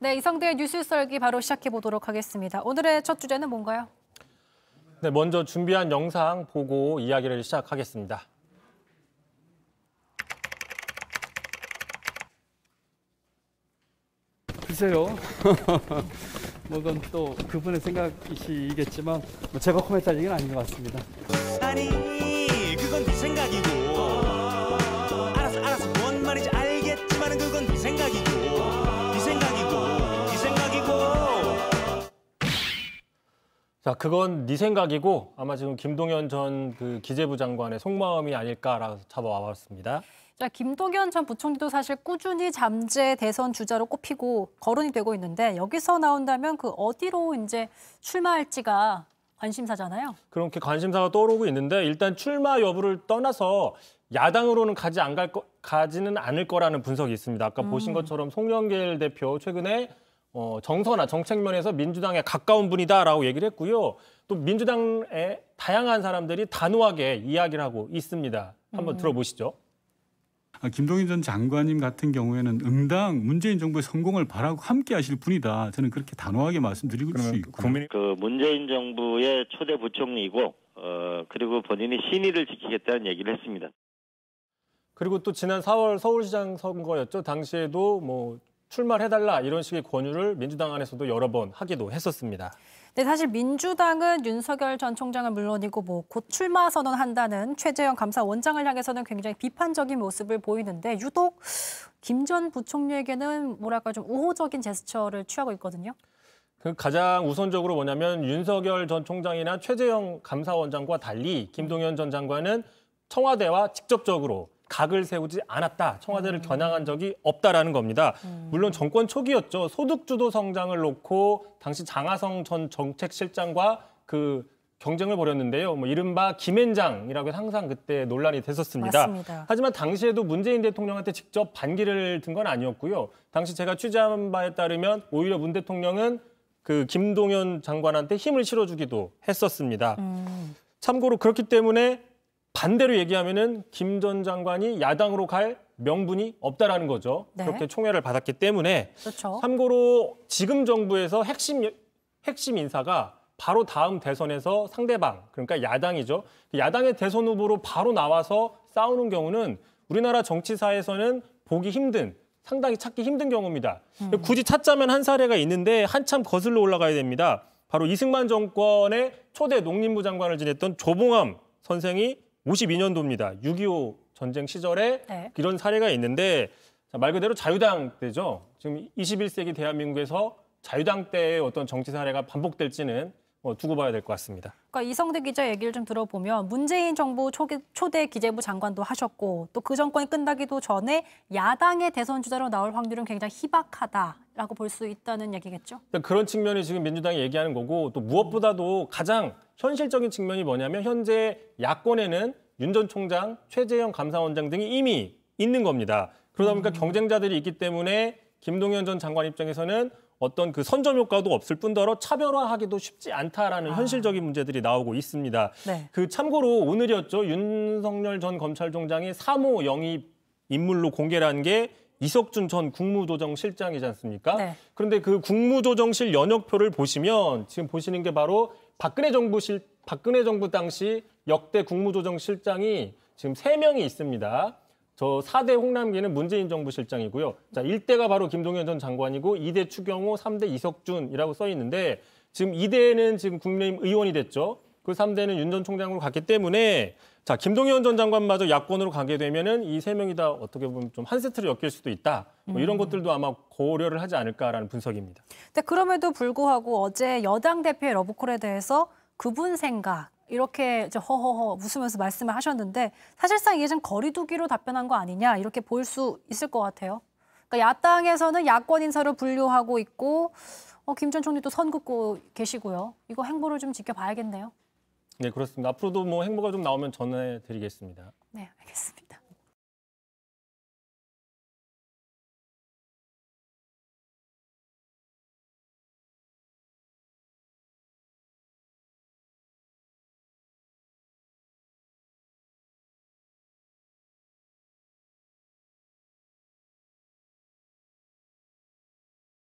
네, 이성대의 뉴스 썰기 바로 시작해 보도록 하겠습니다. 오늘의 첫 주제는 뭔가요? 네, 먼저 준비한 영상 보고 이야기를 시작하겠습니다. 글쎄요. 그건 또 그분의 생각이시겠지만 제가 코멘트할 얘기는 아닌 것 같습니다. 아니 그건 네 생각이고 알았어 뭔 말인지 알겠지만 그건 네 생각이고 네 생각이고 네 생각이고 자, 그건 네 생각이고 아마 지금 김동연 전 기재부 장관의 속마음이 아닐까라고 잡아와봤습니다. 자, 김동연 전 부총리도 사실 꾸준히 잠재 대선 주자로 꼽히고 거론이 되고 있는데 여기서 나온다면 그 어디로 이제 출마할지가 관심사잖아요. 그렇게 관심사가 떠오르고 있는데 일단 출마 여부를 떠나서 야당으로는 가지는 않을 거라는 분석이 있습니다. 아까 보신 것처럼 송영길 대표 최근에 정서나 정책 면에서 민주당에 가까운 분이다라고 얘기를 했고요. 또 민주당의 다양한 사람들이 단호하게 이야기를 하고 있습니다. 한번 들어보시죠. 김동연 전 장관님 같은 경우에는 응당 문재인 정부의 성공을 바라고 함께 하실 분이다. 저는 그렇게 단호하게 말씀드리고 수 있고요. 그 문재인 정부의 초대 부총리이고 그리고 본인이 신의를 지키겠다는 얘기를 했습니다. 그리고 또 지난 4월 서울시장 선거였죠. 당시에도 뭐 출마를 해달라 이런 식의 권유를 민주당 안에서도 여러 번 하기도 했었습니다. 네, 사실 민주당은 윤석열 전 총장은 물론이고 뭐 곧 출마 선언한다는 최재형 감사원장을 향해서는 굉장히 비판적인 모습을 보이는데 유독 김 전 부총리에게는 뭐랄까 좀 우호적인 제스처를 취하고 있거든요. 그 가장 우선적으로 뭐냐면 윤석열 전 총장이나 최재형 감사원장과 달리 김동연 전 장관은 청와대와 직접적으로 각을 세우지 않았다. 청와대를 겨냥한 적이 없다라는 겁니다. 물론 정권 초기였죠. 소득주도 성장을 놓고 당시 장하성 전 정책실장과 그 경쟁을 벌였는데요. 뭐 이른바 김앤장이라고 항상 그때 논란이 됐었습니다. 맞습니다. 하지만 당시에도 문재인 대통령한테 직접 반기를 든 건 아니었고요. 당시 제가 취재한 바에 따르면 오히려 문 대통령은 그 김동연 장관한테 힘을 실어주기도 했었습니다. 참고로 그렇기 때문에 반대로 얘기하면은 김 전 장관이 야당으로 갈 명분이 없다라는 거죠. 네. 그렇게 총애를 받았기 때문에. 그렇죠. 참고로 지금 정부에서 핵심 인사가 바로 다음 대선에서 상대방, 그러니까 야당이죠. 야당의 대선 후보로 바로 나와서 싸우는 경우는 우리나라 정치사에서는 보기 힘든, 상당히 찾기 힘든 경우입니다. 굳이 찾자면 한 사례가 있는데 한참 거슬러 올라가야 됩니다. 바로 이승만 정권의 초대 농림부 장관을 지냈던 조봉암 선생이 52년도입니다. 6.25 전쟁 시절에 네. 이런 사례가 있는데 말 그대로 자유당 때죠. 지금 21세기 대한민국에서 자유당 때의 어떤 정치 사례가 반복될지는 두고 봐야 될 것 같습니다. 그러니까 이성대 기자 얘기를 좀 들어보면 문재인 정부 초대 기재부 장관도 하셨고 또 그 정권이 끝나기도 전에 야당의 대선 주자로 나올 확률은 굉장히 희박하다라고 볼 수 있다는 얘기겠죠? 그런 측면이 지금 민주당이 얘기하는 거고 또 무엇보다도 가장 현실적인 측면이 뭐냐면 현재 야권에는 윤 전 총장, 최재형 감사원장 등이 이미 있는 겁니다. 그러다 보니까 경쟁자들이 있기 때문에 김동연 전 장관 입장에서는 어떤 그 선점 효과도 없을 뿐더러 차별화하기도 쉽지 않다라는 현실적인 문제들이 나오고 있습니다. 네. 그 참고로 오늘이었죠. 윤석열 전 검찰총장이 3호 영입 인물로 공개를 한 게 이석준 전 국무조정실장이지 않습니까? 네. 그런데 그 국무조정실 연역표를 보시면 지금 보시는 게 바로 박근혜 정부 당시 역대 국무조정실장이 지금 3명이 있습니다. 저 4대 홍남기는 문재인 정부 실장이고요. 자, 1대가 바로 김동연 전 장관이고 2대 추경호, 3대 이석준이라고 써 있는데 지금 2대는 지금 국민의힘 의원이 됐죠. 그 3대는 윤 전 총장으로 갔기 때문에 자, 김동연 전 장관마저 야권으로 가게 되면은 이 3명이 다 어떻게 보면 좀 한 세트로 엮일 수도 있다. 뭐 이런 것들도 아마 고려를 하지 않을까라는 분석입니다. 근데 그럼에도 불구하고 어제 여당 대표의 러브콜에 대해서 그분 생각 이렇게 허허허 웃으면서 말씀을 하셨는데 사실상 이게 좀 거리두기로 답변한 거 아니냐 이렇게 볼 수 있을 것 같아요. 그러니까 야당에서는 야권 인사로 분류하고 있고 김 전 총리도 선 긋고 계시고요. 이거 행보를 좀 지켜봐야겠네요. 네, 그렇습니다. 앞으로도 뭐 행보가 좀 나오면 전해드리겠습니다. 네, 알겠습니다.